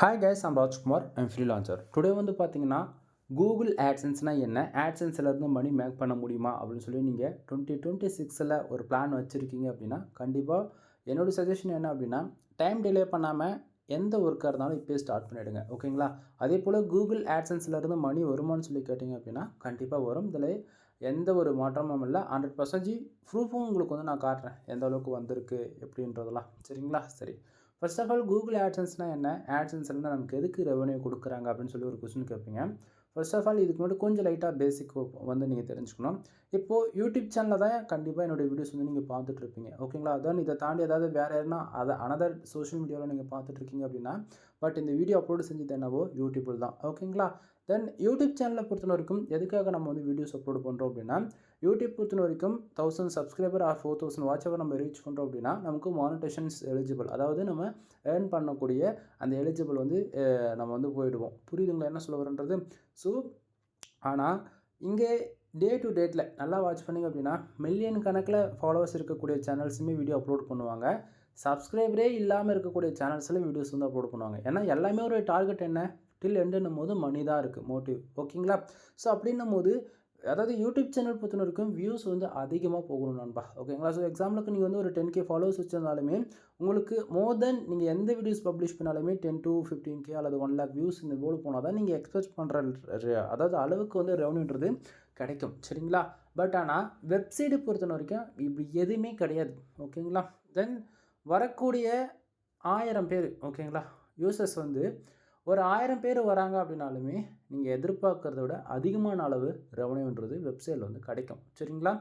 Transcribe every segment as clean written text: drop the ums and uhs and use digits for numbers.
Hi guys, I'm Rajkumar. I'm freelancer. Today வந்து பார்த்தீங்கன்னா Google ஆட்சன்ஸ்னா என்ன, ஆட்சன்ஸ்லேருந்து மணி மேக் பண்ண முடியுமா அப்படின்னு சொல்லி நீங்கள் 2026 ஒரு பிளான் வச்சுருக்கீங்க அப்படின்னா கண்டிப்பாக என்னோடய சஜஷன் என்ன அப்படின்னா டைம் டிலே பண்ணாமல் எந்த ஒர்க்காக இருந்தாலும் இப்போயே ஸ்டார்ட் பண்ணிவிடுங்க. ஓகேங்களா? அதே போல் கூகுள் ஆட்சன்ஸ்லேருந்து மணி வருமானு சொல்லி கேட்டிங்க அப்படின்னா கண்டிப்பாக வரும். இதில் எந்த ஒரு மாற்றமும் இல்லை. 100% ப்ரூஃபும் உங்களுக்கு வந்து நான் காட்டுறேன் எந்த அளவுக்கு வந்திருக்கு எப்படின்றதெல்லாம். சரிங்களா? சரி. ஃபர்ஸ்ட் ஆஃப் ஆல் கூகுள் ஆட்சன்ஸ்னால் என்ன, ஆட்சன்ஸ்லேருந்து நமக்கு எதுக்கு ரெவன்யூ கொடுக்குறாங்க அப்படின்னு சொல்லி ஒரு கொஸ்டின் கேட்பீங்க. ஃபர்ஸ்ட் ஆஃப் ஆல் இதுக்கு முன்னாடி கொஞ்சம் லைட்டாக பேசிக் வந்து நீங்கள் தெரிஞ்சுக்கணும். இப்போது யூடியூப் சேனலில் தான் கண்டிப்பாக என்னுடைய வீடியோஸ் வந்து நீங்கள் பார்த்துட்ருப்பீங்க. ஓகேங்களா? அதான் இதை தாண்டி ஏதாவது வேறு யாருன்னா அனதர் சோஷியல் மீடியாவில் நீங்கள் பார்த்துட்ருக்கீங்க அப்படின்னா பட் இந்த வீடியோ அப்லோடு செஞ்சது என்னவோ யூடியூப்பில் தான். ஓகேங்களா? தென் யூடியூப் சேனலை பொறுத்த வரைக்கும் எதுக்காக நம்ம வந்து வீடியோஸ் அப்லோட் பண்ணுறோம் அப்படின்னா யூடியூப் பொறுத்த வரைக்கும் 1000 சப்ஸ்கிரைபர் ஆர் 4000 வாட்ச் அவர் நம்ம ரீச் பண்ணுறோம் அப்படின்னா நமக்கு மானிட்டேஷன்ஸ் எலிஜிபிள், அதாவது நம்ம ஏர்ன் பண்ணக்கூடிய அந்த எலிஜிபிள் வந்து நம்ம வந்து போயிடுவோம். புரியுதுங்களா என்ன சொல்ல வரேன்றது? ஸோ ஆனால் இங்கே டே டு டேட்டில் நல்லா வாட்ச் பண்ணிங்க அப்படின்னா மில்லியன் கணக்கில் ஃபாலோவர்ஸ் இருக்கக்கூடிய சேனல்ஸுமே வீடியோ அப்லோட் பண்ணுவாங்க. சப்ஸ்கிரைபரே இல்லாமல் இருக்கக்கூடிய சேனல்ஸில் வீடியோஸ் வந்து அப்லோட் பண்ணுவாங்க. ஏன்னா எல்லாமே ஒரு டார்கெட் என்ன, டில் எண்டுன்னும் போது மணி தான் இருக்குது மோட்டிவ். ஓகேங்களா? ஸோ அப்படின்னும் போது அதாவது யூடியூப் சேனல் பொறுத்த வரைக்கும் வியூஸ் வந்து அதிகமாக போகணும் நண்பா. ஓகேங்களா? ஸோ எக்ஸாம்பிளுக்கு நீங்கள் வந்து ஒரு 10K ஃபாலோவர்ஸ் வச்சிருந்தாலுமே உங்களுக்கு மோர் தென் நீங்கள் எந்த வீடியோஸ் பப்ளிஷ் பண்ணாலுமே 10 to 15K அல்லது 1 lakh வியூஸ் இந்த போல் போனால் தான் நீங்கள் எக்ஸ்பெக்ட் பண்ணுற அதாவது அளவுக்கு வந்து ரெவன்யூன்றது கிடைக்கும். சரிங்களா? பட் ஆனால் வெப்சைட்டை பொறுத்த வரைக்கும் இப்படி எதுவுமே கிடையாது. ஓகேங்களா? தென் வரக்கூடிய 1000 பேர் ஓகேங்களா யூசர்ஸ் வந்து ஒரு 1000 பேர் வராங்க அப்படின்னாலுமே நீங்கள் எதிர்பார்க்கறத விட அதிகமான அளவு ரெவன்யூன்றது வெப்சைட்டில் வந்து கிடைக்கும். சரிங்களா?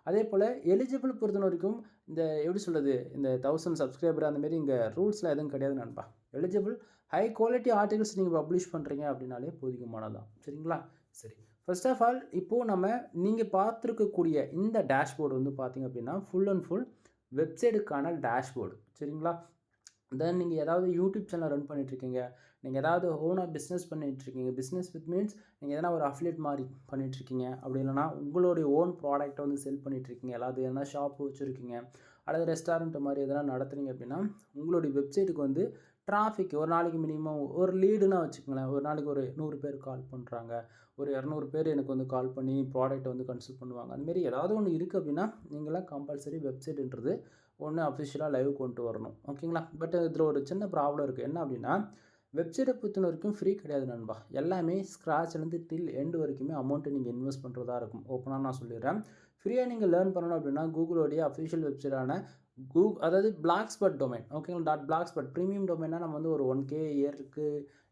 அதே போல் எலிஜிபிள் பொறுத்த வரைக்கும் இந்த எப்படி சொல்கிறது, இந்த 1000 சப்ஸ்கிரைபர் அந்தமாரி இங்கே ரூல்ஸ்லாம் எதுவும் கிடையாது நண்பா. எலிஜிபிள் ஹை குவாலிட்டி ஆர்டிகல்ஸ் நீங்கள் பப்ளிஷ் பண்ணுறீங்க அப்படின்னாலே போதுமானதான். சரிங்களா? சரி. ஃபர்ஸ்ட் ஆஃப் ஆல் இப்போது நம்ம நீங்கள் பார்த்துருக்கக்கூடிய இந்த டேஷ்போர்டு வந்து பார்த்திங்க அப்படின்னா ஃபுல் அண்ட் ஃபுல் வெப்சைட்டுக்கான டேஷ்போர்டு. சரிங்களா? தென் நீங்கள் ஏதாவது யூடியூப் சேனல் ரன் பண்ணிகிட்ருக்கீங்க, நீங்கள் ஏதாவது ஓனாக பிஸ்னஸ் பண்ணிகிட்ருக்கீங்க, பிஸ்னஸ் வித் மீன்ஸ் நீங்கள் எதனா ஒரு அஃபிலியேட் மாதிரி பண்ணிகிட்ருக்கீங்க, அப்படி இல்லைனா உங்களுடைய ஓன் ப்ராடக்ட்டை வந்து செல் பண்ணிகிட்ருக்கீங்க, அதாவது எதனா ஷாப்பு வச்சுருக்கீங்க அல்லது ரெஸ்டாரண்ட் மாதிரி எதனா நடத்துகிறீங்க அப்படின்னா உங்களுடைய வெப்சைட்டுக்கு வந்து டிராஃபிக் ஒரு நாளைக்கு மினிமம் ஒரு லீடுன்னா வச்சுக்கோங்களேன், ஒரு நாளைக்கு ஒரு 100 பேர் கால் பண்ணுறாங்க, ஒரு 200 பேர் எனக்கு வந்து கால் பண்ணி ப்ராடக்ட்டை வந்து கன்சல்ட் பண்ணுவாங்க. அந்தமாரி ஏதாவது ஒன்று இருக்குது அப்படின்னா நீங்களாம் கம்பல்சரி வெப்சைட்டுன்றது ஒன்று அஃபிஷியலாக லைவ் கொண்டு வரணும். ஓகேங்களா? பட் இதில் ஒரு சின்ன ப்ராப்ளம் இருக்குது. என்ன அப்படின்னா வெப்சைட்டை பொறுத்த வரைக்கும் ஃப்ரீ கிடையாது நண்பா. எல்லாமே ஸ்க்ராட்ச்லேருந்து டில் எண்டு வரைக்குமே அமௌண்ட்டு நீங்கள் இன்வெஸ்ட் பண்ணுறதா இருக்கும். ஓப்பனாக நான் சொல்லிடுறேன். ஃப்ரீயாக நீங்கள் லேர்ன் பண்ணணும் அப்படின்னா கூகுளோடைய அஃபிஷியல் வெப்சைட்டான அதாவது பிளாக்ஸ்பாட் டொமைன். ஓகேங்களா? .பிளாக்ஸ்பாட் ப்ரீமியம் டொமைனா நம்ம வந்து ஒரு 1K இயருக்கு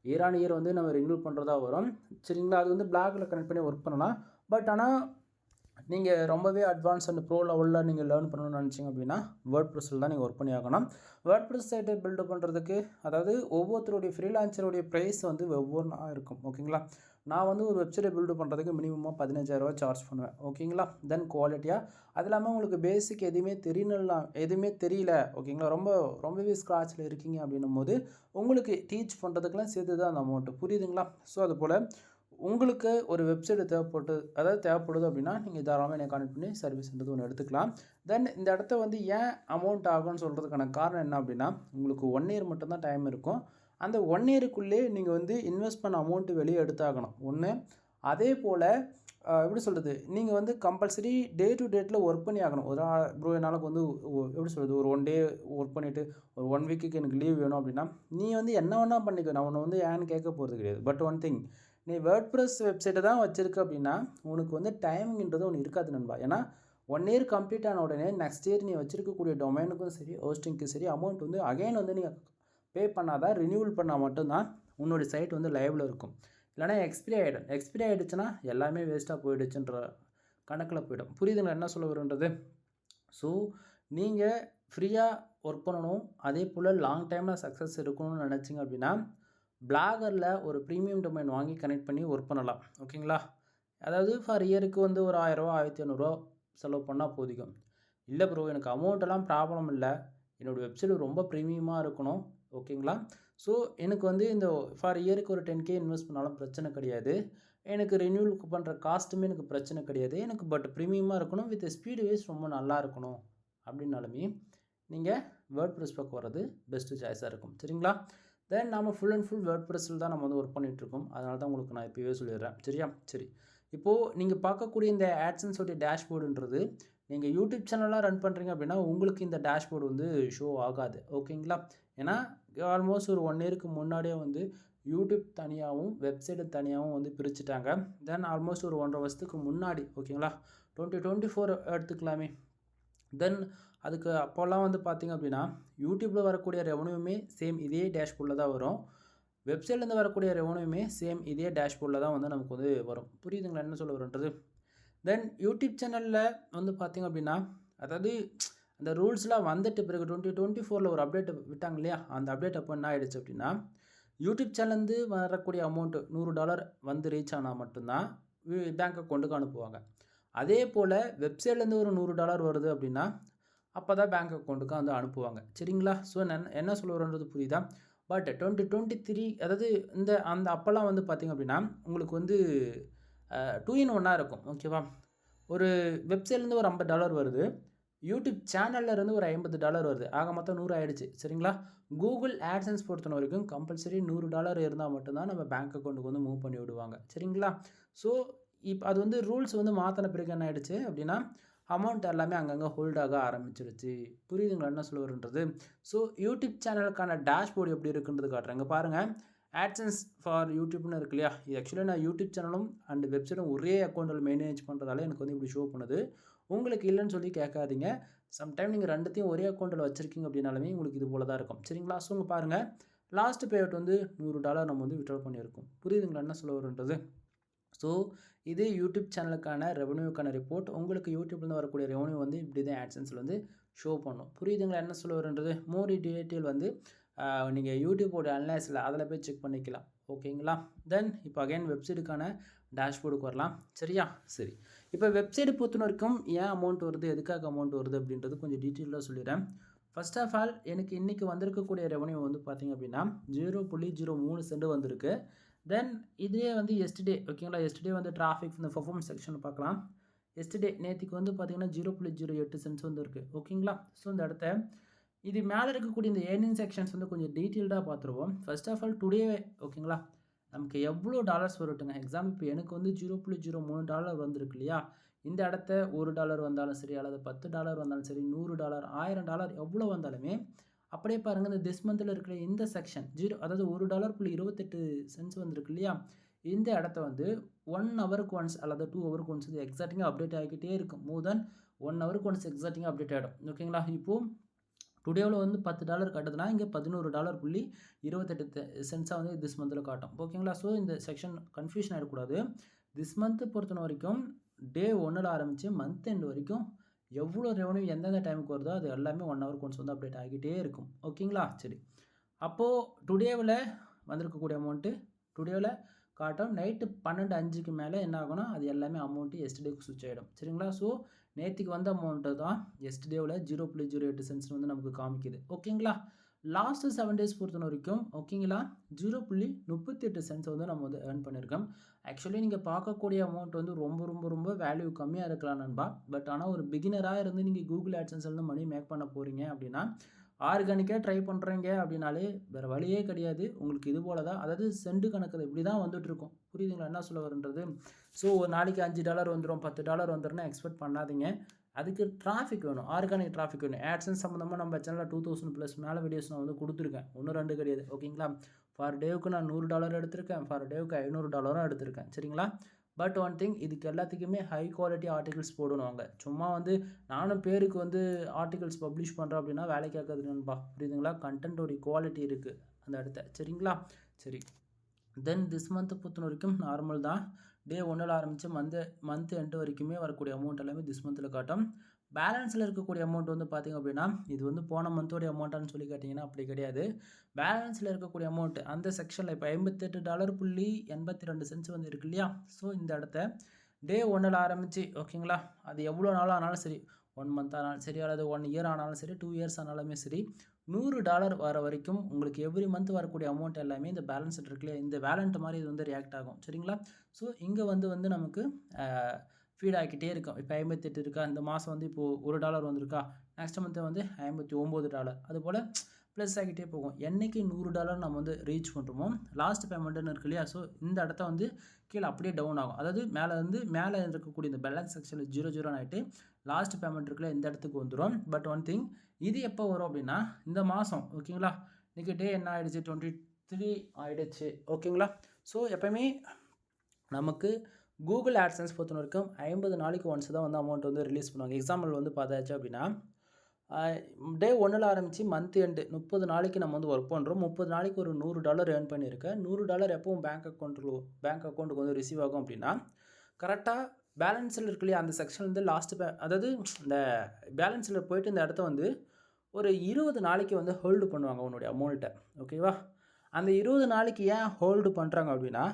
இயர் ஆன் இயர் வந்து நம்ம ரினியூல் பண்ணுறதா வரும். சரிங்களா? அது வந்து பிளாகில் கனெக்ட் பண்ணி ஒர்க் பண்ணலாம். பட் ஆனால் நீங்கள் ரொம்பவே அட்வான்ஸ் அண்ட் ப்ரோ லெவலில் நீங்கள் லேர்ன் பண்ணணும்னு நினச்சிங்க அப்படின்னா வேர்ட்ப்ரெஸ்ஸில் தான் நீங்கள் ஒர்க் பண்ணி ஆகணும். வேர்ட்ப்ரெஸ் சைட்டை பில்டு பண்ணுறதுக்கு அதாவது ஒவ்வொருத்தருடைய ஃப்ரீலான்சருடைய ப்ரைஸ் வந்து ஒவ்வொன்றா இருக்கும். ஓகேங்களா? நான் வந்து ஒரு வெப்சைட்டை பில்டு பண்ணுறதுக்கு மினிமமாக 15,000 சார்ஜ் பண்ணுவேன். ஓகேங்களா? தென் குவாலிட்டியாக அது இல்லாமல் உங்களுக்கு பேசிக் எதுவுமே தெரியல ஓகேங்களா, ரொம்பவே ஸ்க்ராட்சில் இருக்கீங்க அப்படின்னும் போது உங்களுக்கு டீச் பண்ணுறதுக்கெலாம் சேர்த்து தான் அந்த அமௌண்ட்டு. புரியுதுங்களா? ஸோ அதுபோல் உங்களுக்கு ஒரு வெப்சைட் தேவைப்படுது அப்படின்னா நீங்கள் தாராளமாக என்னை கான்டெக்ட் பண்ணி சர்வீஸ்ன்றது ஒன்று எடுத்துக்கலாம். தென் இந்த இடத்த வந்து ஏன் அமௌண்ட் ஆகும்னு சொல்கிறதுக்கான காரணம் என்ன அப்படின்னா உங்களுக்கு 1 இயர் மட்டும்தான் டைம் இருக்கும். அந்த 1 இயருக்குள்ளே நீங்கள் வந்து இன்வெஸ்ட் பண்ண அமௌண்ட்டு வெளியே எடுத்தாகணும் ஒன்று. அதே போல் எப்படி சொல்கிறது, நீங்கள் வந்து கம்பல்சரி டே டு டேட்டில் ஒர்க் பண்ணி ஆகணும். ஒரு ப்ரோ என்னால் வந்து எப்படி சொல்கிறது, ஒரு 1 டே ஒர்க் பண்ணிவிட்டு ஒரு 1 வீக்குக்கு எனக்கு லீவ் வேணும் அப்படின்னா நீ வந்து என்ன வேணால் பண்ணிக்க, நான் உன்னை வந்து ஏன்னு கேட்க போகிறது கிடையாது. பட் ஒன் திங், நீ வேர்ட்ப்ரெஸ் வெப்சைட்டை தான் வச்சுருக்க அப்படின்னா உனக்கு வந்து டைமிங்கிறது ஒன்று இருக்காது நண்பா. ஏன்னா 1 இயர் கம்ப்ளீட் ஆன உடனே நெக்ஸ்ட் இயர் நீ வச்சுருக்கக்கூடிய டொமைனுக்கும் சரி ஹோஸ்டிங்க்கும் சரி அமௌண்ட் வந்து அகைன் வந்து நீங்கள் பே பண்ணாதான், ரினியூவல் பண்ணால் மட்டும்தான் உன்னுடைய சைட் வந்து லைவில் இருக்கும். இல்லைனா எக்ஸ்பிரி ஆகிடுச்சுன்னா எல்லாமே வேஸ்ட்டாக போயிடுச்சுன்ற கணக்கில் போய்டும். புரியுதுங்களா என்ன சொல்ல வருன்றது? ஸோ நீங்கள் ஃப்ரீயாக ஒர்க் பண்ணணும், அதே போல் லாங் டைமில் சக்ஸஸ் இருக்கணும்னு நினச்சிங்க அப்படின்னா பிளாகரில் ஒரு ப்ரீமியம் டொமைன் வாங்கி கனெக்ட் பண்ணி ஒர்க் பண்ணலாம். ஓகேங்களா? அதாவது ஃபார் இயருக்கு வந்து ஒரு 1000 ரூபா 1500 செலவு பண்ணால் போதிக்கும். இல்லை ப்ரோ எனக்கு அமௌண்ட்டெல்லாம் ப்ராப்ளம் இல்லை, என்னோடய வெப்சைட் ரொம்ப ப்ரீமியமாக இருக்கணும். ஓகேங்களா? ஸோ எனக்கு வந்து இந்த ஃபார் இயருக்கு ஒரு 10K இன்வெஸ்ட் பண்ணாலும் பிரச்சனை கிடையாது. எனக்கு ரினியூவல் பண்ணுற காஸ்ட்டுமே எனக்கு பிரச்சனை கிடையாது. எனக்கு பட் ப்ரீமியமாக இருக்கணும், வித் ஸ்பீடு வைஸ் ரொம்ப நல்லா இருக்கணும் அப்படின்னாலுமே நீங்கள் வேர்ட்ப்ரெஸ் பக்கம் வர்றது பெஸ்ட்டு சாய்ஸாக இருக்கும். சரிங்களா? தென் நம்ம ஃபுல் அண்ட் ஃபுல் வேர்ட்பிரஸில் தான் நம்ம வந்து ஒர்க் பண்ணிகிட்ருக்கோம். அதனால தான் உங்களுக்கு நான் இப்போவே சொல்லிடுறேன். சரியா? சரி. இப்போது நீங்கள் பார்க்கக்கூடிய இந்த ஆட்சன்ஸோடைய டேஷ்போர்டுன்றது நீங்கள் யூடியூப் சேனலாக ரன் பண்ணுறீங்க அப்படின்னா உங்களுக்கு இந்த டேஷ்போர்டு வந்து ஷோ ஆகாது. ஓகேங்களா? ஏன்னா ஆல்மோஸ்ட் ஒரு 1 இயருக்கு முன்னாடியே வந்து யூடியூப் தனியாகவும் வெப்சைட்டு தனியாகவும் வந்து பிரிச்சுட்டாங்க. தென் ஆல்மோஸ்ட் ஒரு 1.5 வருஷத்துக்கு முன்னாடி ஓகேங்களா? 2024 எடுத்துக்கலாமே. தென் அதுக்கு அப்போல்லாம் வந்து பார்த்திங்க அப்படின்னா யூடியூப்பில் வரக்கூடிய ரெவன்யூமே சேம் இதே டேஷ்போர்டில் தான் வரும். வெப்சைட்லேருந்து வரக்கூடிய ரெவன்யூமே சேம் இதே டேஷ்போர்டில் தான் வந்து நமக்கு வந்து வரும். புரியுதுங்களா என்ன சொல்ல வரன்றது? தென் யூடியூப் சேனலில் வந்து பார்த்திங்க அப்படின்னா அதாவது அந்த ரூல்ஸ்லாம் வந்துட்டு பிறகு 2024 ஒரு அப்டேட் விட்டாங்க இல்லையா? அந்த அப்டேட் அப்போ என்ன ஆகிடுச்சு அப்படின்னா யூடியூப் சேனல்லேருந்து வரக்கூடிய அமௌண்ட்டு $100 வந்து ரீச் ஆனால் மட்டும்தான் பேங்க் அக்கௌண்ட்டுக்கு அனுப்புவாங்க. அதே போல் வெப்சைட்லேருந்து ஒரு $100 வருது அப்படின்னா அப்போ தான் பேங்க் அக்கௌண்ட்டுக்கு வந்து அனுப்புவாங்க. சரிங்களா? ஸோ என்ன சொல்ல வரன்றது புரியுதா? பட் 2023 அதாவது அந்த அப்போல்லாம் வந்து பார்த்திங்க அப்படின்னா உங்களுக்கு வந்து 2 in 1 இருக்கும். ஓகேவா? ஒரு வெப்சைட்லேருந்து ஒரு $50 வருது. யூடியூப் சேனல்லேருந்து ஒரு $50 வருது. ஆக மொத்தம் 100 ஆயிடுச்சு. சரிங்களா? கூகுள் ஆட்சன்ஸ் பொறுத்த வரைக்கும் கம்பல்சரி $100 இருந்தால் மட்டும்தான் நம்ம பேங்க் அக்கௌண்ட்டுக்கு வந்து மூவ் பண்ணி விடுவாங்க. சரிங்களா? ஸோ அது வந்து ரூல்ஸ் வந்து மாற்றின பிறகு என்ன ஆயிடுச்சு அப்படின்னா அமௌண்ட் எல்லாமே அங்கங்கே ஹோல்ட் ஆக ஆரம்பிச்சிருச்சு. புரியுதுங்களா என்ன சொல்ல வரன்றது? ஸோ யூடியூப் சேனலுக்கான டேஷ்போர்டு எப்படி இருக்குன்றது காட்டுறேன். இங்கே பாருங்கள், ஆட்சன்ஸ் ஃபார் யூடியூப்னு இருக்கு இல்லையா? இது ஆக்சுவலி நான் யூடியூப் சேனலும் அண்ட் வெப்சைட்டும் ஒரே அக்கௌண்ட்டில் மேனேஜ் பண்ணுறதால எனக்கு வந்து இப்படி ஷோ பண்ணுது. உங்களுக்கு இல்லைன்னு சொல்லி கேட்காதீங்க. சம்டைம் நீங்கள் 2த்தையும் ஒரே அக்கௌண்ட்டில் வச்சுருக்கீங்க அப்படின்னாலுமே உங்களுக்கு இது போல தான் இருக்கும். சரிங்களா? ஸோ இங்கே பாருங்கள், லாஸ்ட் பேஅவுட் வந்து $100 நம்ம வந்து வித்ட்ரா பண்ணியிருக்கோம். புரியுதுங்களா என்ன சொல்ல வரன்றது? ஸோ இது யூடியூப் சேனலுக்கான ரெவன்யூக்கான ரிப்போர்ட். உங்களுக்கு யூடியூப்லேருந்து வரக்கூடிய ரெவன்யூ வந்து இப்படி தான் ஆட்சன்ஸில் வந்து ஷோ பண்ணும். புரியுதுங்களா என்ன சொல்ல வரன்றது? மோர் டீட்டெயில் வந்து நீங்கள் யூடியூப்போட அனலைஸில் அதில் போய் செக் பண்ணிக்கலாம். ஓகேங்களா? தென் இப்போ அகைன் வெப்சைட்டுக்கான டேஷ்போர்டுக்கு வரலாம். சரியா? சரி. இப்போ வெப்சைட் பொறுத்த வரைக்கும் ஏன் அமௌண்ட் வருது, எதுக்காக அமௌண்ட் வருது அப்படின்றது கொஞ்சம் டீட்டெயிலாக சொல்லிடுறேன். ஃபர்ஸ்ட் ஆஃப் ஆல் எனக்கு இன்றைக்கி வந்திருக்கக்கூடிய ரெவன்யூ வந்து பார்த்திங்க அப்படின்னா 0.03 சென்ட் வந்திருக்கு. தென் இதுவே வந்து எஸ்டர்டே ஓகேங்களா? எஸ்டர்டே வந்து டிராஃபிக் இந்த பெர்ஃபார்மன்ஸ் செக்ஷன் பார்க்கலாம். எஸ்டர்டே நேற்றுக்கு வந்து பார்த்திங்கன்னா 0.08 சென்ட்ஸ் வந்து இருக்குது. ஓகேங்களா? ஸோ இந்த இடத்த இது மேலே இருக்கக்கூடிய இந்த ஏர்னிங் செக்ஷன்ஸ் வந்து கொஞ்சம் டீட்டெயில்டாக பார்த்துருவோம். ஃபர்ஸ்ட் ஆஃப் ஆல் டுடே ஓகேங்களா? நமக்கு எவ்வளோ டாலர்ஸ் வரட்டுங்க. எக்ஸாம்பிள் இப்போ எனக்கு வந்து $0.03 வந்திருக்கு இல்லையா? இந்த இடத்த $1 வந்தாலும் சரி அல்லது $10 வந்தாலும் சரி $100 $1000 எவ்வளோ வந்தாலுமே அப்படியே பாருங்கள் இந்த திஸ் மந்தில் இருக்கிற இந்த செக்ஷன் அதாவது $1.28 வந்திருக்கு இல்லையா? இந்த இடத்த வந்து 1 ஹவருக்கு ஒன்ஸ் அல்லது 2 ஹவருக்கு ஒன்ஸ் இது எக்ஸாக்டிங்காக அப்டேட் ஆகிக்கிட்டே இருக்கும். மோர் தென் 1 ஹவருக்கு ஒன்ஸ் எக்ஸாக்டிங்காக அப்டேட் ஆகிடும். ஓகேங்களா? இப்போது டுடேவில் வந்து $10 கட்டுதுன்னா இங்கே $11.28 வந்து திஸ் மந்தில் காட்டும். ஓகேங்களா? ஸோ இந்த செக்ஷன் கன்ஃபியூஷன் ஆகிடக்கூடாது. திஸ் மந்த்து பொறுத்த வரைக்கும் டே 1ல் ஆரம்பித்து மந்த் எண்ட் வரைக்கும் எவ்வளோ ரெவன்யூ எந்தெந்த டைமுக்கு வருதோ அது எல்லாமே 1 ஹவருக்கு ஒன்ஸ் வந்து அப்டேட் ஆகிட்டே இருக்கும். ஓகேங்களா? சரி. அப்போது டுடேவில் வந்திருக்கக்கூடிய அமௌண்ட்டு டுடேவில் காட்டும். நைட்டு 12:05க்கு மேலே என்ன ஆகும்னா அது எல்லாமே அமௌண்ட்டு எஸ்டர்டேக்கு ஸ்விட்ச் ஆகிடும். சரிங்களா? ஸோ நேற்றுக்கு வந்த அமௌண்ட்டு தான் எஸ்டர்டேவில் 0.08 வந்து நமக்கு காமிக்குது. ஓகேங்களா? லாஸ்ட்டு 7 டேஸ் பொறுத்த வரைக்கும் ஓகேங்களா 0.38 வந்து நம்ம வந்து ஏர்ன் பண்ணியிருக்கோம். ஆக்சுவலி நீங்கள் பார்க்கக்கூடிய அமௌண்ட் வந்து ரொம்ப ரொம்ப ரொம்ப வேல்யூ கம்மியாக இருக்கலாம் நண்பா. பட் ஆனால் ஒரு பிகினராக இருந்து நீங்கள் கூகுள் ஆட்சன்ஸ்லேருந்து மணி மேக் பண்ண போகிறீங்க அப்படின்னா ஆர்கானிக்காக ட்ரை பண்ணுறீங்க அப்படின்னாலே வேறு வழியே கிடையாது. உங்களுக்கு இது போல தான் அதாவது சென்ட் கணக்கில் இப்படி தான் வந்துட்டுருக்கும். புரியுதுங்களா என்ன சொல்ல வரன்றது? ஸோ ஒரு நாளைக்கு $5 வந்துடும் $10 வந்துடும்னா எக்ஸ்பெக்ட் பண்ணாதீங்க. அதுக்கு டிராஃபிக் வேணும், ஆர்கானிக் டிராஃபிக் வேணும். ஆட்சன்ஸ் சம்மந்தமாக நம்ம சேனலில் 2000+ மேலே வீடியோஸ் நான் வந்து கொடுத்துருக்கேன். 1 2 கிடையாது. ஓகேங்களா? ஃபார் டேவுக்கு நான் $100 எடுத்திருக்கேன், ஃபார் டேவுக்கு $500 எடுத்திருக்கேன். சரிங்களா? பட் ஒன் திங் இதுக்கு எல்லாத்துக்குமே ஹை குவாலிட்டி ஆர்டிகல்ஸ் போடணுவாங்க. சும்மா வந்து நானும் பேருக்கு வந்து ஆர்டிகல்ஸ் பப்ளிஷ் பண்ணுறேன் அப்படின்னா வேலைக்கு ஆக்காது நண்பா. புரியுதுங்களா? கண்டென்ட்டோடைய குவாலிட்டி இருக்குது அந்த இடத்த. சரிங்களா? சரி. தென் திஸ் மந்த்தை பொறுத்த வரைக்கும் நார்மல் தான். டே 1ல் ஆரம்பித்து மந்த் எண்டு வரைக்குமே வரக்கூடிய அமௌண்ட் எல்லாமே திஸ் மந்தில் காட்டும். பேலன்ஸில் இருக்கக்கூடிய அமௌண்ட் வந்து பார்த்திங்க அப்படின்னா இது வந்து போன மந்தோடைய அமௌண்ட்டான்னு சொல்லி கேட்டிங்கன்னா அப்படி கிடையாது. பேலன்ஸில் இருக்கக்கூடிய அமௌண்ட் அந்த செக்ஷனில் இப்போ $58.82 வந்து இருக்கு இல்லையா? ஸோ இந்த இடத்த டே 1ல் ஆரம்பித்து ஓகேங்களா அது எவ்வளோ நாள் ஆனாலும் சரி 1 மந்த் ஆனாலும் சரி அல்லது 1 இயர் ஆனாலும் சரி 2 இயர்ஸ் ஆனாலுமே சரி $100 வர வரைக்கும் உங்களுக்கு எவ்ரி மந்த் வரக்கூடிய அமௌண்ட் எல்லாமே இந்த பேலன்ஸ் இருக்கு இல்லையா இந்த வேலண்ட் மாதிரி இது வந்து ரியாக்ட் ஆகும். சரிங்களா? ஸோ இங்கே வந்து நமக்கு ஃபீட் ஆகிக்கிட்டே இருக்கும். இப்போ 58 இருக்கா, இந்த மாதம் வந்து இப்போது $1 வந்திருக்கா, நெக்ஸ்ட் மந்த்து வந்து $59. அதுபோல் ப்ளஸ் ஆகிட்டே போகும். என்னைக்கு $100 நம்ம வந்து ரீச் பண்ணுறோமோ லாஸ்ட் பேமெண்ட்டுன்னு இருக்கு இல்லையா? ஸோ இந்த இடத்த வந்து கீழே அப்படியே டவுன் ஆகும். அதாவது மேலே இருக்கக்கூடிய இந்த பேலன்ஸ் செக்ஷனில் 0 ஆகிட்டு லாஸ்ட் பேமெண்ட் இருக்குல்ல இந்த இடத்துக்கு வந்துடும். பட் ஒன் திங், இது எப்போ வரும் அப்படின்னா இந்த மாதம், ஓகேங்களா? இன்றைக்கி டே என்ன ஆகிடுச்சு, 23 ஆகிடுச்சு, ஓகேங்களா? ஸோ எப்போயுமே நமக்கு கூகுள் ஆட்சன்ஸ் பொறுத்த வரைக்கும் 50 நாளைக்கு ஒன்ஸ் தான் வந்து அமௌண்ட் வந்து ரிலீஸ் பண்ணுவாங்க. எக்ஸாம்பிள் வந்து பார்த்தாச்சு அப்படின்னா டே 1ல் ஆரம்பித்து மந்த் எண்டு 30 நாளைக்கு நம்ம வந்து ஒர்க் பண்ணுறோம். 30 நாளைக்கு ஒரு $100 ஏர்ன் பண்ணியிருக்கேன். $100 எப்பவும் பேங்க் அக்கௌண்ட்டுக்கு வந்து ரிசீவ் ஆகும் அப்படின்னா கரெக்டாக பேலன்ஸில் இருக்கு இல்லையா அந்த செக்ஷன்லேருந்து அதாவது இந்த பேலன்ஸில் போயிட்டு இந்த இடத்த வந்து ஒரு 20 நாளைக்கு வந்து ஹோல்டு பண்ணுவாங்க உன்னுடைய அமௌண்ட்டை, ஓகேவா? அந்த 20 நாளைக்கு ஏன் ஹோல்டு பண்ணுறாங்க அப்படின்னா,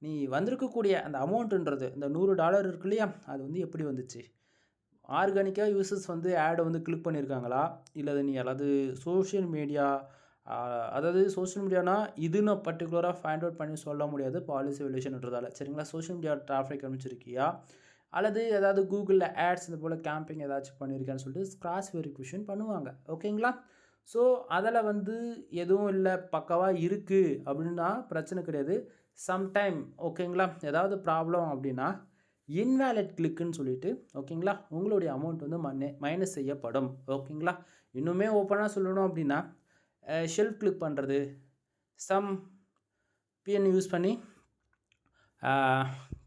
நீ வந்திருக்கக்கூடிய அந்த அமௌண்ட்டுன்றது இந்த $100 இருக்கு இல்லையா, அது வந்து எப்படி வந்துச்சு? ஆர்கானிக்காக யூசர்ஸ் வந்து ஆடை வந்து கிளிக் பண்ணியிருக்காங்களா, இல்லை நீ அதாவது சோஷியல் மீடியா, அதாவது சோஷியல் மீடியானா இதுன்னு பர்டிகுலராக ஃபைண்ட் அவுட் பண்ணி சொல்ல முடியாது பாலிசி வெல்யூஷன்ன்றதால, சரிங்களா? சோஷியல் மீடியா டிராஃபிக் அனுப்பிச்சிருக்கியா, அல்லது ஏதாவது கூகுளில் ஆட்ஸ் இந்த போல் கேம்பிங் ஏதாச்சும் பண்ணியிருக்கான்னு சொல்லிட்டு கிராஸ் வெரிஃபிகேஷன் பண்ணுவாங்க, ஓகேங்களா? ஸோ அதில் வந்து எதுவும் இல்லை பக்காவாக இருக்குது அப்படின்னா பிரச்சனை கிடையாது. சம்டைம், ஓகேங்களா, ஏதாவது ப்ராப்ளம் அப்படின்னா இன்வேலிட் கிளிக்குன்னு சொல்லிட்டு, ஓகேங்களா, உங்களுடைய அமௌண்ட் வந்து மைனஸ் செய்யப்படும், ஓகேங்களா? இன்னுமே ஓப்பனாக சொல்லணும் அப்படின்னா ஷெல்ஃப் கிளிக் பண்ணுறது, சம் பிஎன் யூஸ் பண்ணி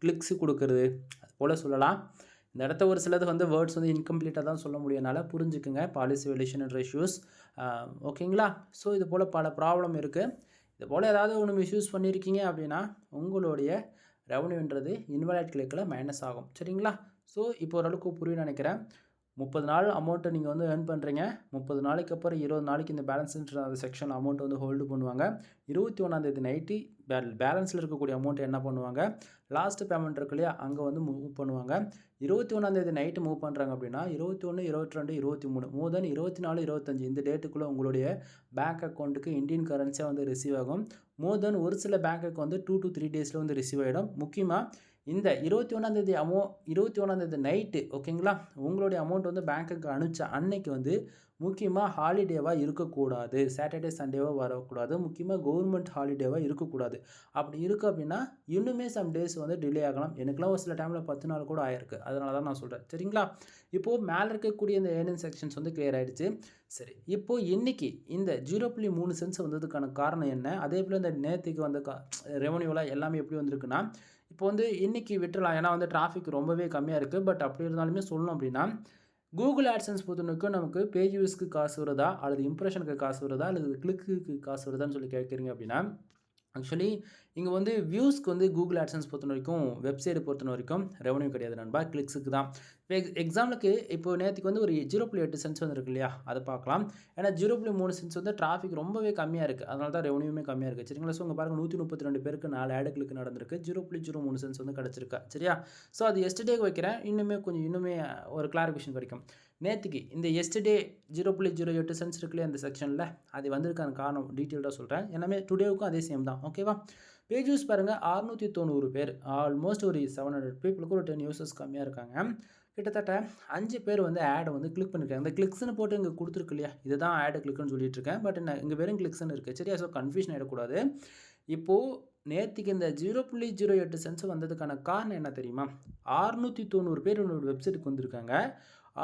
கிளிக்ஸு கொடுக்குறது, அது போல் சொல்லலாம். இந்த இடத்த ஒரு சிலது வந்து வேர்ட்ஸ் வந்து இன்கம்ப்ளீட்டாக தான் சொல்ல முடியனால புரிஞ்சுக்குங்க, பாலிசி வெல்யூஷன் அண்ட் இஷ்யூஸ், ஓகேங்களா? ஸோ இது போல் பல ப்ராப்ளம் இருக்குது. இது போல் ஏதாவது ஒன்று மிஸ்யூஸ் பண்ணியிருக்கீங்க அப்படின்னா உங்களுடைய ரெவன்யூன்றது இன்வாலிட் கிளிக்கில் மைனஸ் ஆகும், சரிங்களா? ஸோ இப்போ ஓரளவுக்கு புரியும்னு நினைக்கிறேன். 30 நாள் அமௌண்ட்டை நீங்கள் வந்து ஏர்ன் பண்ணுறீங்க. 30 நாளைக்கு அப்புறம் 20 நாளைக்கு இந்த பேலன்ஸ்ன்ற அந்த செக்ஷன் அமௌண்ட் வந்து ஹோல்டு பண்ணுவாங்க. 21ஆம் நைட்டு பேலன்ஸில் இருக்கக்கூடிய அமௌண்ட் என்ன பண்ணுவாங்க, லாஸ்ட் பேமெண்ட் இருக்கு இல்லையா அங்கே வந்து மூவ் பண்ணுவாங்க. 21ஆம் நைட்டு மூவ் பண்ணுறாங்க அப்படின்னா 21, 22, 23 மோர் தென் 24, 25 இந்த டேட்டுக்குள்ளே உங்களுடைய பேங்க் அக்கௌண்ட்டுக்கு இந்தியன் கரன்சியாக வந்து ரிசீவ் ஆகும். மோர் தென் ஒரு சில பேங்க்குக்கு வந்து 2 to 3 டேஸில் வந்து ரிசீவ் ஆகிடும். முக்கியமாக இந்த 21ஆம் நைட்டு, ஓகேங்களா, உங்களுடைய அமௌண்ட் வந்து பேங்க்குக்கு அனுப்பிச்ச அன்னைக்கு வந்து முக்கியமாக ஹாலிடேவாக இருக்கக்கூடாது, சாட்டர்டே சண்டேவாக வரக்கூடாது, முக்கியமாக கவர்மெண்ட் ஹாலிடேவாக இருக்கக்கூடாது. அப்படி இருக்குது அப்படின்னா இன்னுமே சம் டேஸ் வந்து டிலே ஆகலாம். எனக்குலாம் ஒரு சில டைமில் 10 நாள் கூட ஆயிருக்கு. அதனால தான் நான் சொல்கிறேன், சரிங்களா? இப்போது மேலே இருக்கக்கூடிய இந்த ஏர்னிங் செக்ஷன்ஸ் வந்து கிளியர் ஆகிடுச்சு. சரி, இப்போது இன்றைக்கி இந்த 0.3 சென்ட்ஸ் வந்ததுக்கான காரணம் என்ன, அதே போல் இந்த நேற்றுக்கு வந்த ரெவன்யூலாம் எல்லாமே எப்படி வந்திருக்குன்னா, இப்போ வந்து இன்றைக்கி விட்டுறலாம், ஏன்னா வந்து டிராஃபிக் ரொம்பவே கம்மியாக இருக்குது. பட் அப்படி இருந்தாலுமே சொல்லணும் அப்படின்னா கூகுள் ஆட்சன்ஸ் பொறுத்தவரைக்கும் நமக்கு பேஜ் வியூஸ்க்கு காசு வருதா, அல்லது இம்ப்ரெஷனுக்கு காசு வருதா, அல்லது கிளிக்கு காசு வருதான்னு சொல்லி கேட்குறீங்க அப்படின்னா, ஆக்சுவலி இங்கே வந்து வியூஸ்க்கு வந்து கூகுள் ஆட்சன்ஸ் பொறுத்த வரைக்கும் வெப்சைட்டை பொறுத்த வரைக்கும் ரெவன்யூ கிடையாது நண்பா, கிளிக்ஸுக்கு தான். இப்போ எக்ஸாம்பிளுக்கு இப்போ நேற்றுக்கு வந்து ஒரு 0.8 சென்ட்ஸ் வந்து இருக்கு இல்லையா, அதை பார்க்கலாம். ஏன்னா 0.3 சென்ட்ஸ் வந்து டிராஃபிக் ரொம்பவே கம்மியாக இருக்குது, அதனால தான் ரெவன்யூமே கம்மியாக இருக்குது, சரிங்களா? ஸோ உங்கள் பாருங்கள் 132 பேருக்கு 4 ஆடு கிளிக் நடந்திருக்கு, 0.03 சென்ட்ஸ் வந்து கிடச்சிருக்கா, சரியா? ஸோ அது எஸ்டர்டேக்கு வைக்கிறேன், இன்னுமே ஒரு கிளாரிஃபிகேஷன் கிடைக்கும். நேற்றுக்கு இந்த எஸ்டர்டே 0.08 சென்ட்ஸ் இருக்குல்லையே அந்த செக்ஷனில் அது வந்திருக்கான காரணம் டீட்டெயில்டாக சொல்கிறேன். எல்லாமே டுடேவுக்கும் அதே சேம் தான், ஓகேவா? பேஜ் யூஸ் பாருங்கள் 690 பேர், ஆல்மோஸ்ட் ஒரு 700 பீப்புளுக்கு ஒரு 10 யூசர்ஸ் கம்மியாக இருக்காங்க. கிட்டத்தட்ட 5 பேர் வந்து ஆடை வந்து கிளிக் பண்ணியிருக்காங்க. இந்த கிளிக்ஸ்னு போட்டு இங்கே கொடுத்துருக்கு இல்லையா, இதுதான் ஆடு கிளிக்னு சொல்லிட்டு இருக்கேன். பட் இங்கே வெறும் கிளிக்ஸ்னு இருக்குது, சரியா? ஸோ கன்ஃபியூஷன் ஆகிடக்கூடாது. இப்போது நேற்றுக்கு இந்த 0.08 சென்ட்ஸ் வந்ததுக்கான காரணம் என்ன தெரியுமா? 690 பேர் என்னோடய வெப்சைட்டுக்கு வந்திருக்காங்க.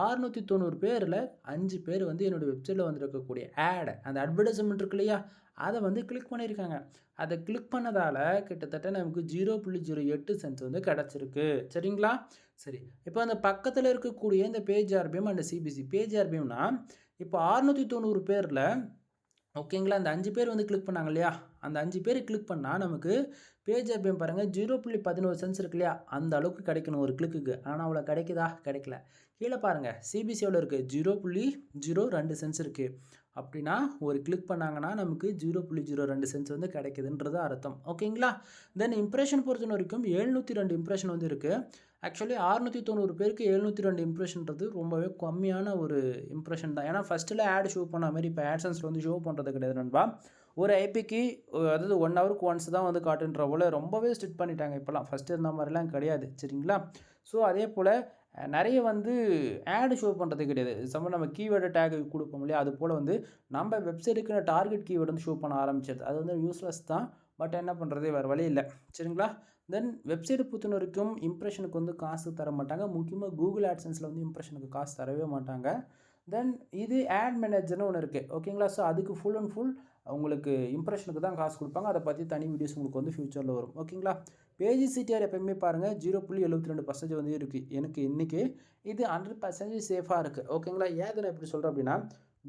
690 பேரில் 5 பேர் வந்து என்னோடய வெப்சைட்டில் வந்துருக்கக்கூடிய ஆடை, அந்த அட்வர்டைஸ்மெண்ட் இருக்கு இல்லையா, அதை வந்து கிளிக் பண்ணியிருக்காங்க. அதை கிளிக் பண்ணதால் கிட்டத்தட்ட நமக்கு 0.08 சென்ட்ஸ் வந்து கிடச்சிருக்கு, சரிங்களா? சரி, இப்போ அந்த பக்கத்தில் இருக்கக்கூடிய இந்த page RPM and CPC. Page ஆர்பிஎம்னா இப்போ 690 பேரில், ஓகேங்களா, அந்த 5 பேர் வந்து கிளிக் பண்ணாங்க இல்லையா, அந்த 5 பேர் கிளிக் பண்ணால் நமக்கு பேஜ் ஆர்பிஎம் பாருங்கள் 0.11 சென்ட்ஸ் இருக்கு இல்லையா, அந்த அளவுக்கு கிடைக்கணும் ஒரு கிளிக்குக்கு. ஆனால் அவ்வளோ கிடைக்குதா? கிடைக்கல. கீழே பாருங்கள் சிபிசி எவ்வளோ இருக்குது, 0.02 சென்ட்ஸ் இருக்குது. அப்படின்னா ஒரு கிளிக் பண்ணாங்கன்னா நமக்கு 0.02 சென்ட்ஸ் வந்து கிடைக்குதுன்றது அர்த்தம், ஓகேங்களா? தென் இம்ப்ரெஷன் பொறுத்த வரைக்கும் 702 இம்ப்ரெஷன் வந்து இருக்குது. ஆக்சுவலி 690 பேருக்கு 702 இம்ப்ரெஷன்றது ரொம்பவே கம்மியான ஒரு இம்ப்ரெஷன் தான். ஏன்னா ஃபஸ்ட்டில் ஆட் ஷோ பண்ண மாதிரி இப்போ ஆட்சன்ஸில் வந்து ஷோ பண்ணுறது கிடையாது நண்பா. ஒரு ஐபிக்கு அதாவது 1 ஹவருக்கு ஒன்ஸ் தான் வந்து காட்டுன்ற போல் ரொம்பவே ஸ்ட்ரிக்ட் பண்ணிட்டாங்க இப்போலாம். ஃபஸ்ட்டு இருந்த மாதிரிலாம் கிடையாது, சரிங்களா? ஸோ அதே போல் நிறைய வந்து ஆடு ஷோ பண்ணுறது கிடையாது. சம்ம நம்ம கீவேர்டு டேக் கொடுப்போம் இல்லையா? அது போல் வந்து நம்ம வெப்சைட்டுக்குன்னு டார்கெட் கீவேர்டு வந்து ஷோ பண்ண ஆரம்பிச்சது. அது வந்து யூஸ்லெஸ் தான். பட் என்ன பண்ணுறது, வேறு வழி இல்லை. சரிங்களா? தென் வெப்சைட்டை பொறுத்த வரைக்கும் இம்ப்ரெஷனுக்கு வந்து காசு தர மாட்டாங்க. முக்கியமாக கூகுள் ஆட்சன்ஸில் வந்து இம்ப்ரெஷனுக்கு காசு தரவே மாட்டாங்க. தென் இது ஆட் மேனேஜர்னு ஒன்று இருக்குது. ஓகேங்களா? ஸோ அதுக்கு ஃபுல் அண்ட் ஃபுல் உங்களுக்கு இம்ப்ரெஷனுக்கு தான் காசு கொடுப்பாங்க. அதை பற்றி தனி வீடியோஸ் உங்களுக்கு வந்து ஃபியூச்சரில் வரும். ஓகேங்களா? பேஜ் சிடிஆர் எப்பயுமே பாருங்கள் 0.72% வந்து இருக்குது எனக்கு இன்றைக்கி. இது 100% சேஃபாக இருக்குது. ஓகேங்களா? ஏன் நான் எப்படி சொல்கிறேன் அப்படின்னா,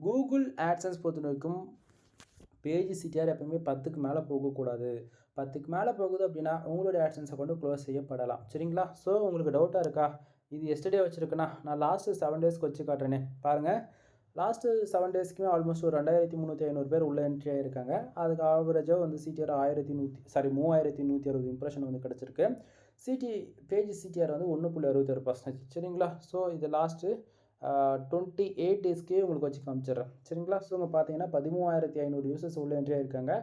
கூகுள் ஆட்சன்ஸ் பொறுத்த வரைக்கும் பேஜ் சிடிஆர் எப்பயுமே 10க்கு மேலே போகக்கூடாது. 10க்கு மேலே போகுது அப்படின்னா உங்களுடைய ஆட்சன்ஸ் அக்கௌண்ட்டு க்ளோஸ் செய்யப்படலாம். சரிங்களா? ஸோ உங்களுக்கு டவுட்டாக இருக்கா? இது எஸ்டர்டே வச்சுருக்குண்ணா, நான் லாஸ்ட்டு 7 டேஸ்க்கு வச்சு காட்டுறேனே பாருங்கள். லாஸ்ட்டு 7 டேஸ்க்குமே ஆல்மோஸ்ட் ஒரு 2350 பேர் உள்ள என்ட்ரி ஆகியிருக்காங்க. அதுக்கு ஆவரேஜாக வந்து சிடிஆர் 3160 இம்ப்ரெஷன் வந்து கிடச்சிருக்கு. பேஜ் சிடிஆர் வந்து 1.61%. சரிங்களா? ஸோ இது லாஸ்ட்டு 28 டேஸ்க்கே உங்களுக்கு வச்சு காமிச்சிடுறேன். சரிங்களா? ஸோ இங்கே பார்த்தீங்கன்னா 13,500 யூசர்ஸ் உள்ள என்ட்ரி ஆகியிருக்காங்க.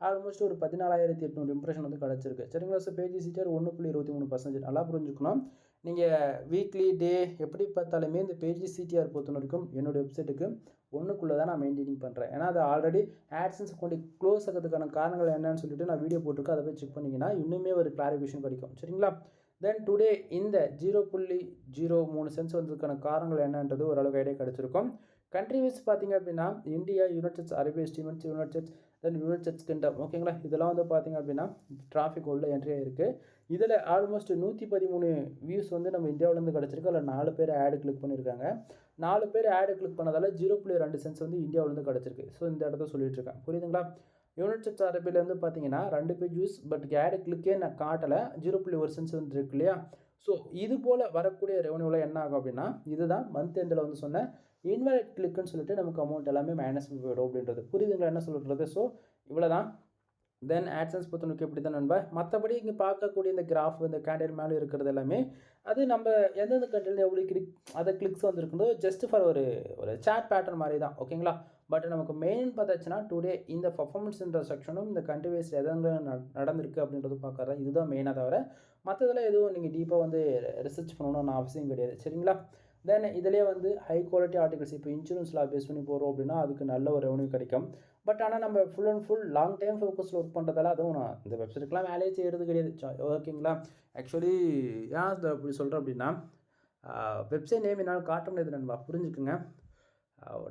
ஆல்மோஸ்ட் ஒரு 14,800 இம்ப்ரெஷன் வந்து கிடச்சிருக்கு. சரிங்களா? So page CTR 1.23%. நல்லா புரிஞ்சுக்கணும். நீங்கள் வீக்லி டே எப்படி பார்த்தாலுமே இந்த பேஜ் சிடிஆர் பொறுத்த வரைக்கும் என்னோடய வெப்சைட்டுக்கு 1க்குள்ளே தான் நான் மெயின்டைனிங் பண்ணுறேன். ஏன்னா அது ஆல்ரெடி ஆட்சன்ஸ் அக்கௌண்ட் க்ளோஸ் ஆகிறதுக்கான காரணங்கள் என்னன்னு சொல்லிட்டு நான் வீடியோ போட்டிருக்கேன். அதை போய் செக் பண்ணிங்கன்னா இன்னுமே ஒரு கிளாரிஃபிகேஷன் கிடைக்கும். சரிங்களா? தென் டுடே இந்த 0.03 சென்ஸ் வந்ததுக்கான காரணங்கள் என்னன்றது ஓரளவுக்கு ஐடியா கிடச்சிருக்கும். கண்ட்ரி வைஸ் பார்த்தீங்க அப்படின்னா இந்தியா, யுனைடெட் ஸ்டேட்ஸ் அரேபிய எமிரேட்ஸ், யுனைடெட் ஸ்டேட்ஸ், தென் யுனைடெட் ஸ்டேட்ஸ் கிங்டம். ஓகேங்களா? இதெல்லாம் வந்து பார்த்தீங்க அப்படின்னா டிராஃபிக் உள்ள என்ட்ரி ஆகிருக்கு. இதில் ஆல்மோஸ்ட் 113 வியூஸ் வந்து நம்ம இந்தியாவிலேருந்து கிடச்சிருக்கு. அதில் 4 பேர் ஆடு கிளிக் பண்ணியிருக்காங்க. 4 பேர் ஆடு கிளிக் பண்ணதால் 0.2 சென்ஸ் வந்து இந்தியாவிலேருந்து கிடச்சிருக்கு. ஸோ இந்த இடத்த சொல்லிட்டு இருக்கேன். புரியுதுங்களா? யுனைடெட் ஸ்டேட்ஸ் அரேபியாவிலேருந்து பார்த்தீங்கன்னா 2 பேர் வியூஸ், பட் ஆடு கிளிக்கே நான் காட்டலை. 0.1 சென்ஸ் வந்து இருக்கு இல்லையா? ஸோ இது போல் வரக்கூடிய ரெவன்யூவில் என்ன ஆகும் அப்படின்னா, இதுதான் மந்த் எண்டில் வந்து சொன்னேன் இன்வாலிட் கிளிக்குன்னு சொல்லிட்டு நமக்கு அமௌண்ட் எல்லாமே மைனஸ் போயிடும் அப்படின்றது. புரியுதுங்களா என்ன சொல்கிறது? ஸோ இவ்வளோ தான். தென் ஆட்சன்ஸ் பொறுத்தவரைக்கும் எப்படி தான் நண்பா. மற்றபடி இங்கே பார்க்கக்கூடிய இந்த கிராஃப், இந்த கேண்டில் மேலே இருக்கிறது எல்லாமே அது நம்ம எந்தெந்த கண்ட்ரியில் எவ்வளோ அதை கிளிக்ஸ் வந்துருக்குதோ ஜஸ்ட் ஃபார் ஒரு சேட் பேட்டர்ன் மாதிரி தான். ஓகேங்களா? பட் நமக்கு மெயின் பார்த்தாச்சுன்னா டுடே இந்த பர்ஃபார்மன்ஸ்ன்ற செக்ஷனும் இந்த கண்ட்ரி வைஸ் எதங்க நடந்திருக்கு அப்படின்றது பார்க்குறேன். இதுதான் மெயினாக தவிர மற்றதெல்லாம் எதுவும் நீங்கள் டீப்பாக வந்து ரிசர்ச் பண்ணணும்னு அவசியம் கிடையாது. சரிங்களா? தென் இதிலே வந்து ஹை குவாலிட்டி ஆர்டிகல்ஸ் இப்போ இன்சூரன்ஸ் லா பேஸ் பண்ணி போகிறோம் அப்படின்னா அதுக்கு நல்ல ஒரு ரெவன்யூ கிடைக்கும். பட் ஆனால் நம்ம full and full long time ஃபோக்கஸில் ஒர்க் பண்ணுறதால அதுவும் நான் இந்த வெப்சைட்டுக்கெலாம் வேலையே செய்கிறது கிடையாது. ஓகேங்களா? ஆக்சுவலி ஏன் அதை அப்படி சொல்கிறேன் அப்படின்னா, வெப்சைட் நேம் என்னால் காட்ட முடியாது நண்பா. புரிஞ்சுக்குங்க.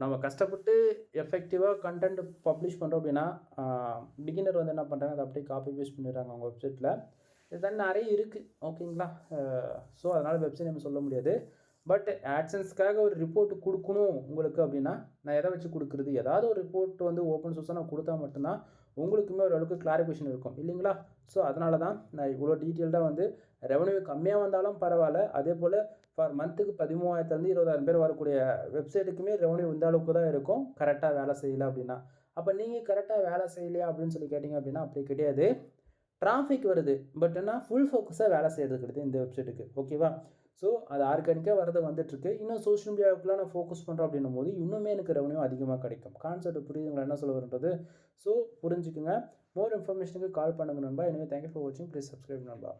நம்ம கஷ்டப்பட்டு எஃபெக்டிவாக கண்டென்ட் பப்ளிஷ் பண்ணுறோம் அப்படின்னா பிகினர் வந்து என்ன பண்ணுறாங்க, அதை அப்படியே காப்பி பேஸ்ட் பண்ணிடுறாங்க அவங்க வெப்சைட்டில். இதுதான் நிறைய இருக்குது. ஓகேங்களா? ஸோ அதனால் வெப்சைட் நேம் சொல்ல முடியாது. பட் ஆட்சன்ஸ்க்காக ஒரு ரிப்போர்ட் கொடுக்கணும் உங்களுக்கு அப்படின்னா நான் எதை வச்சு கொடுக்குறது? ஏதாவது ஒரு ரிப்போர்ட் வந்து ஓப்பன் சோர்ஸாக நான் கொடுத்தா மட்டும்தான் உங்களுக்குமே ஓரளவுக்கு கிளாரிஃபிகேஷன் இருக்கும் இல்லைங்களா? ஸோ அதனால தான் நான் இவ்வளோ டீட்டெயில்டாக வந்து ரெவன்யூ கம்மியாக வந்தாலும் பரவாயில்ல, அதே போல் ஃபார் மந்த்துக்கு 13,000 20,000 பேர் வரக்கூடிய வெப்சைட்டுக்குமே ரெவன்யூ இந்த அளவுக்கு தான் இருக்கும் கரெக்டாக வேலை செய்யலை அப்படின்னா. அப்போ நீங்கள் கரெக்டாக வேலை செய்யலையா அப்படின்னு சொல்லி கேட்டிங்க அப்படின்னா அப்படி கிடையாது. டிராஃபிக் வருது, பட் என்ன ஃபுல் ஃபோக்கஸாக வேலை செய்கிறது கிடையாது இந்த வெப்சைட்டுக்கு. ஓகேவா? ஸோ அது ஆர்கானிக்காக வரது வந்துட்டுருக்கு. இன்னும் சோஷியல் மீடியாவுக்குலாம் நான் ஃபோக்கஸ் பண்ணுறோம் அப்படின்னும் போது இன்னுமே எனக்கு ரெவன்யூ அதிகமாக கிடைக்கும். கான்செப்ட் புரியுதுங்களா என்ன சொல்ல வருன்றது? ஸோ புரிஞ்சுக்குங்க. மோர் இன்ஃபர்மேஷனுக்கு கால் பண்ணுங்க நண்பா. எனவே தேங்க்யூ ஃபார் வாட்சிங். ப்ளீஸ் சப்ஸ்கிரைப் நண்பா.